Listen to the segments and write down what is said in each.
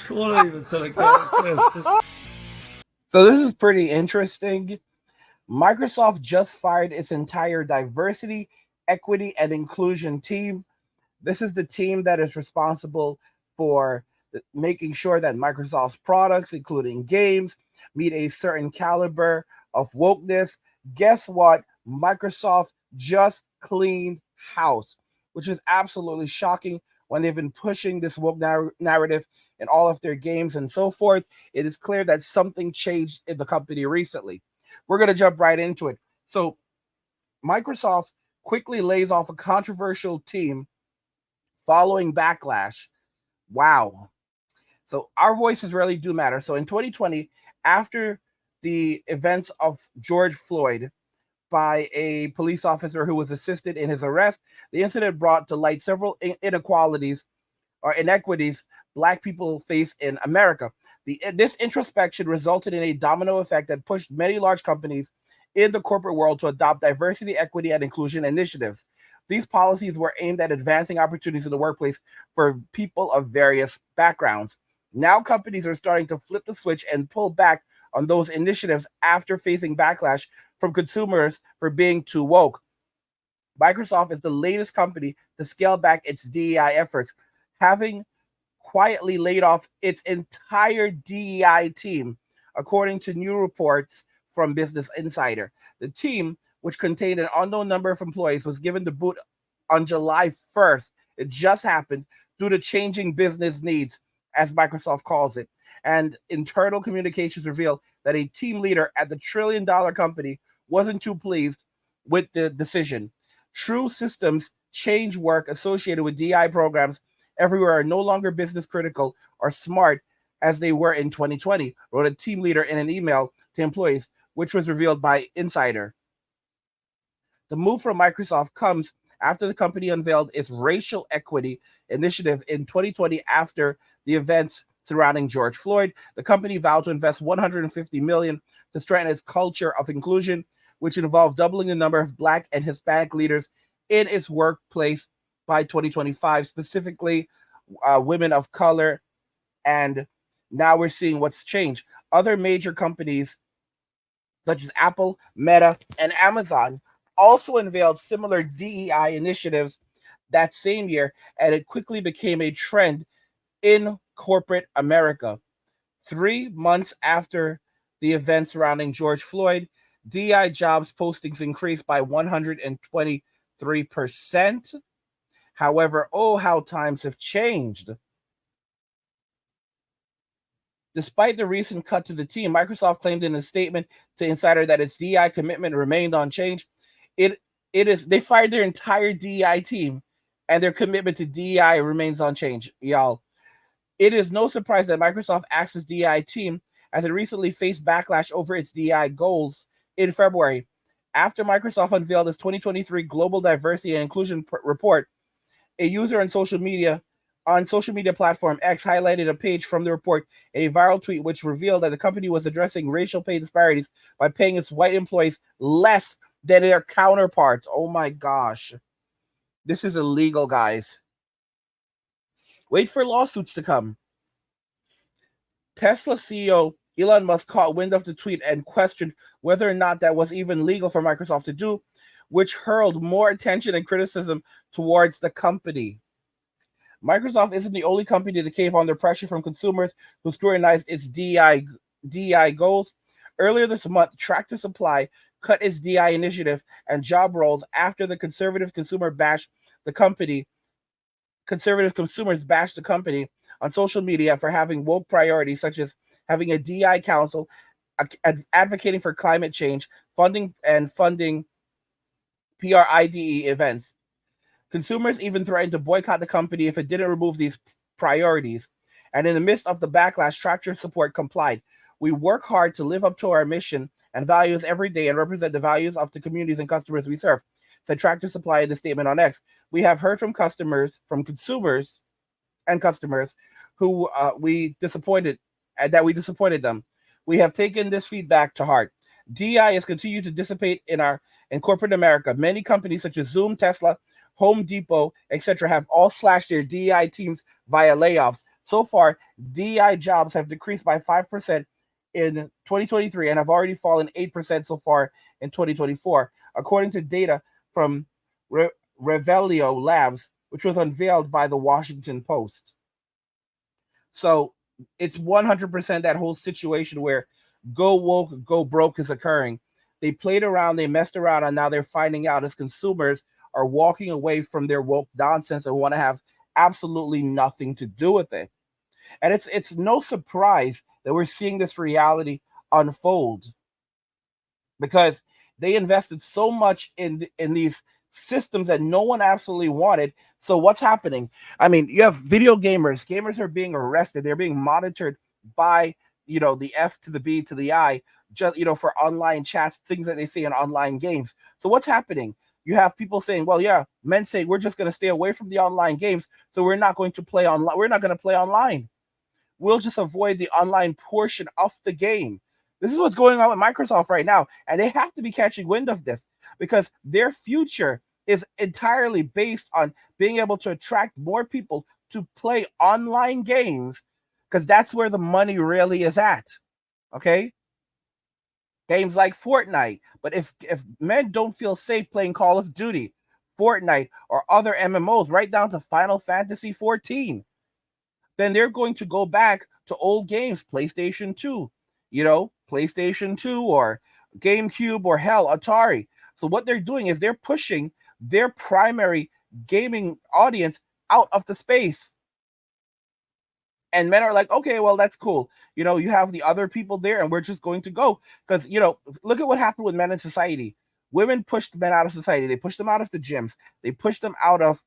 What even said it. So this is pretty interesting. Microsoft just fired its entire diversity, equity, and inclusion team. This is the team that is responsible for making sure that Microsoft's products, including games, meet a certain caliber of wokeness. Guess what? Microsoft just cleaned house, which is absolutely shocking when they've been pushing this woke narrative in all of their games and so forth. It is clear that something changed in the company recently. We're going to jump right into it. So, Microsoft quickly lays off a controversial team following Backlash. Wow. So our voices really do matter. So in 2020, after the events of George Floyd by a police officer who was assisted in his arrest, the incident brought to light several inequalities or inequities Black people face in America. This introspection resulted in a domino effect that pushed many large companies in the corporate world to adopt diversity, equity, and inclusion initiatives. These policies were aimed at advancing opportunities in the workplace for people of various backgrounds. Now companies are starting to flip the switch and pull back on those initiatives after facing backlash from consumers for being too woke. Microsoft is the latest company to scale back its DEI efforts, having quietly laid off its entire DEI team, according to new reports from Business Insider. The team, which contained an unknown number of employees, was given the boot on July 1st. It just happened due to changing business needs, as Microsoft calls it. And internal communications reveal that a team leader at the trillion-dollar company wasn't too pleased with the decision. True systems change work associated with DI programs everywhere are no longer business critical or smart as they were in 2020, wrote a team leader in an email to employees, which was revealed by Insider. The move from Microsoft comes after the company unveiled its racial equity initiative in 2020 after the events surrounding George Floyd. The company vowed to invest $150 million to strengthen its culture of inclusion, which involved doubling the number of Black and Hispanic leaders in its workplace by 2025, specifically women of color. And now we're seeing what's changed. Other major companies such as Apple, Meta, and Amazon also unveiled similar DEI initiatives that same year, and it quickly became a trend in corporate America. 3 months after the events surrounding George Floyd, DEI jobs postings increased by 123%. However, oh, how times have changed. Despite the recent cut to the team, Microsoft claimed in a statement to Insider that its DEI commitment remained unchanged. They fired their entire DEI team, and their commitment to DEI remains unchanged, y'all. It is no surprise that Microsoft asked its DEI team as it recently faced backlash over its DEI goals in February. After Microsoft unveiled its 2023 Global Diversity and Inclusion Report, a user on social media platform X highlighted a page from the report in a viral tweet which revealed that the company was addressing racial pay disparities by paying its white employees less than their counterparts. Oh my gosh. This is illegal, guys. Wait for lawsuits to come. Tesla CEO Elon Musk caught wind of the tweet and questioned whether or not that was even legal for Microsoft to do, which hurled more attention and criticism towards the company. Microsoft isn't the only company to cave under pressure from consumers who scrutinized its DEI goals. Earlier this month, Tractor Supply cut its DEI initiative and job roles after the conservative consumers bashed the company on social media for having woke priorities such as having a DEI council, advocating for climate change, funding PRIDE events. Consumers even threatened to boycott the company if it didn't remove these priorities. And in the midst of the backlash, Tractor Support complied. We work hard to live up to our mission and values every day and represent the values of the communities and customers we serve, said Tractor Supply in the statement on X. We have heard from consumers who we disappointed them. We have taken this feedback to heart. DEI has continued to dissipate in corporate America. Many companies such as Zoom, Tesla, Home Depot, etc., have all slashed their DEI teams via layoffs. So far, DEI jobs have decreased by 5% in 2023 and have already fallen 8% so far in 2024, according to data from Revelio Labs, which was unveiled by the Washington Post. So it's 100% that whole situation where go woke, go broke is occurring. They played around, they messed around, and now they're finding out as consumers are walking away from their woke nonsense and want to have absolutely nothing to do with it. And it's no surprise that we're seeing this reality unfold because they invested so much in these systems that no one absolutely wanted. So what's happening? I mean, you have video gamers. Gamers are being arrested. They're being monitored by, the F to the B to the I, just, for online chats, things that they say in online games. So what's happening? You have people saying, well, yeah, men say we're just going to stay away from the online games. So we're not going to play online. We're not going to play online. We'll just avoid the online portion of the game. This is what's going on with Microsoft right now. And they have to be catching wind of this because their future is entirely based on being able to attract more people to play online games because that's where the money really is at. Okay? Games like Fortnite. But if men don't feel safe playing Call of Duty, Fortnite, or other MMOs, right down to Final Fantasy 14, then they're going to go back to old games, PlayStation 2, PlayStation 2 or GameCube or hell, Atari. So what they're doing is they're pushing their primary gaming audience out of the space. And men are like, okay, well, that's cool. You have the other people there and we're just going to go. Because, look at what happened with men in society. Women pushed men out of society. They pushed them out of the gyms. They pushed them out of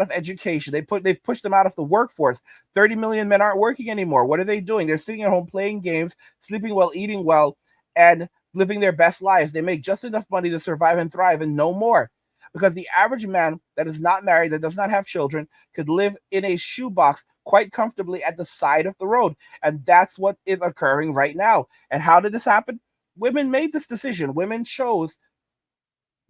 education. They pushed them out of the workforce. 30 million men aren't working anymore. What are they doing? They're sitting at home playing games, sleeping well, eating well, and living their best lives. They make just enough money to survive and thrive and no more. Because the average man that is not married, that does not have children, could live in a shoebox quite comfortably at the side of the road. And that's what is occurring right now. And how did this happen? Women made this decision. Women chose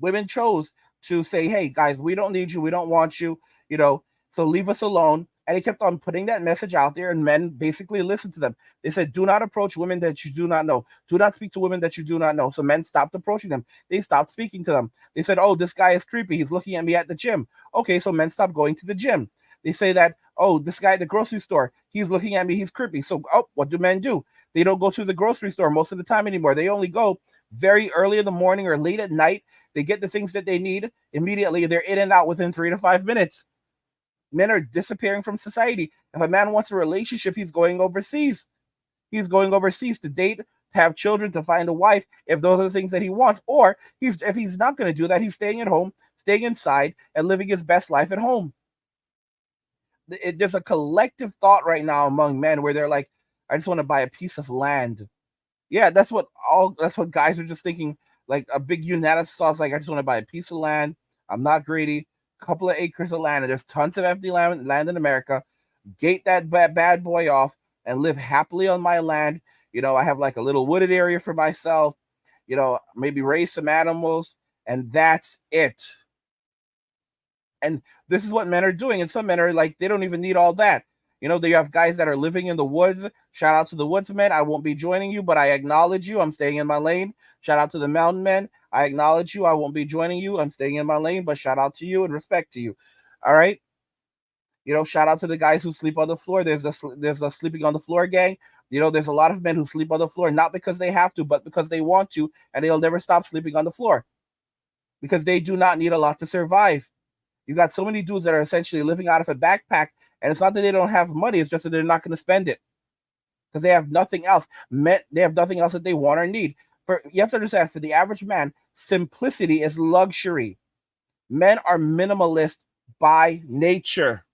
to say, hey, guys, we don't need you. We don't want you, so leave us alone. And he kept on putting that message out there, and men basically listened to them. They said, do not approach women that you do not know. Do not speak to women that you do not know. So men stopped approaching them. They stopped speaking to them. They said, oh, this guy is creepy. He's looking at me at the gym. Okay, so men stopped going to the gym. They say that, oh, this guy at the grocery store, he's looking at me, he's creepy. So, what do men do? They don't go to the grocery store most of the time anymore. They only go very early in the morning or late at night. They get the things that they need immediately. They're in and out within 3 to 5 minutes. Men are disappearing from society. If a man wants a relationship, he's going overseas. He's going overseas to date, to have children, to find a wife, if those are the things that he wants. Or if he's not going to do that, he's staying at home, staying inside, and living his best life at home. There's a collective thought right now among men where they're like, I just want to buy a piece of land. Yeah, that's what guys are just thinking. Like a big unanimous thought, like I just want to buy a piece of land. I'm not greedy. A couple of acres of land, and there's tons of empty land in America. Gate that bad boy off and live happily on my land. I have like a little wooded area for myself. Maybe raise some animals, and that's it. And this is what men are doing. And some men are like, they don't even need all that. They have guys that are living in the woods. Shout out to the woodsmen. I won't be joining you, but I acknowledge you. I'm staying in my lane. Shout out to the mountain men. I acknowledge you. I won't be joining you. I'm staying in my lane, but shout out to you and respect to you. All right. Shout out to the guys who sleep on the floor. There's the sleeping on the floor gang. There's a lot of men who sleep on the floor, not because they have to, but because they want to, and they'll never stop sleeping on the floor because they do not need a lot to survive. You got so many dudes that are essentially living out of a backpack, and it's not that they don't have money, it's just that they're not going to spend it because they have nothing else. They have nothing else that they want or need. You have to understand, for the average man, simplicity is luxury. Men are minimalist by nature.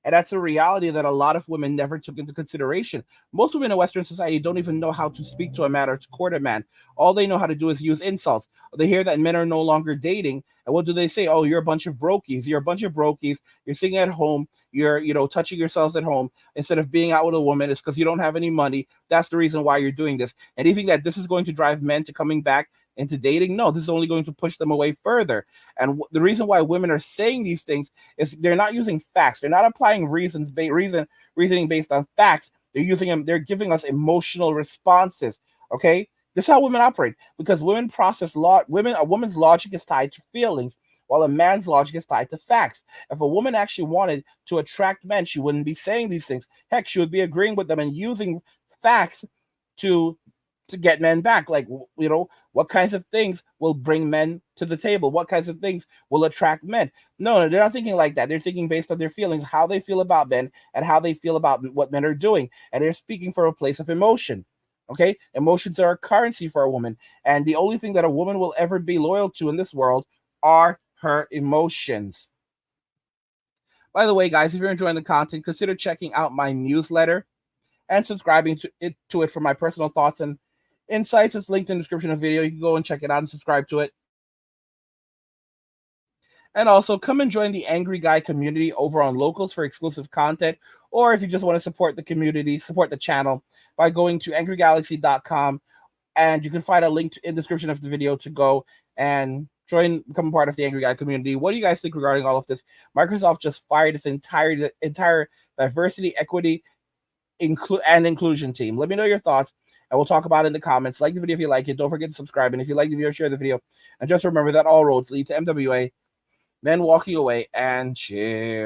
And that's a reality that a lot of women never took into consideration. Most women in Western society don't even know how to speak to a man or to court a man. All they know how to do is use insults. They hear that men are no longer dating. And what do they say? Oh, you're a bunch of brokies. You're a bunch of brokies. You're sitting at home. You're, touching yourselves at home instead of being out with a woman. It's because you don't have any money. That's the reason why you're doing this. And do you think that this is going to drive men to coming back into dating? No, this is only going to push them away further. And the reason why women are saying these things is they're not using facts. They're not applying reasoning based on facts. They're using them. They're giving us emotional responses. Okay, this is how women operate, because women process a woman's logic is tied to feelings, while a man's logic is tied to facts. If a woman actually wanted to attract men, she wouldn't be saying these things. Heck, she would be agreeing with them and using facts to get men back. Like, what kinds of things will bring men to the table? What kinds of things will attract men? No, they're not thinking like that. They're thinking based on their feelings, how they feel about men and how they feel about what men are doing. And they're speaking from a place of emotion. Okay? Emotions are a currency for a woman. And the only thing that a woman will ever be loyal to in this world are her emotions. By the way, guys, if you're enjoying the content, consider checking out my newsletter and subscribing to it for my personal thoughts and insights. It's linked in the description of the video. You can go and check it out and subscribe to it. And also, come and join the Angry Guy community over on Locals for exclusive content. Or if you just want to support the community, support the channel by going to angrygalaxy.com. And you can find a link in the description of the video to go and become part of the Angry Guy community. What do you guys think regarding all of this? Microsoft just fired its entire diversity, equity, and inclusion team. Let me know your thoughts, and we'll talk about it in the comments. Like the video if you like it. Don't forget to subscribe. And if you like the video, share the video. And just remember that all roads lead to MWA. Then walking away, and cheers.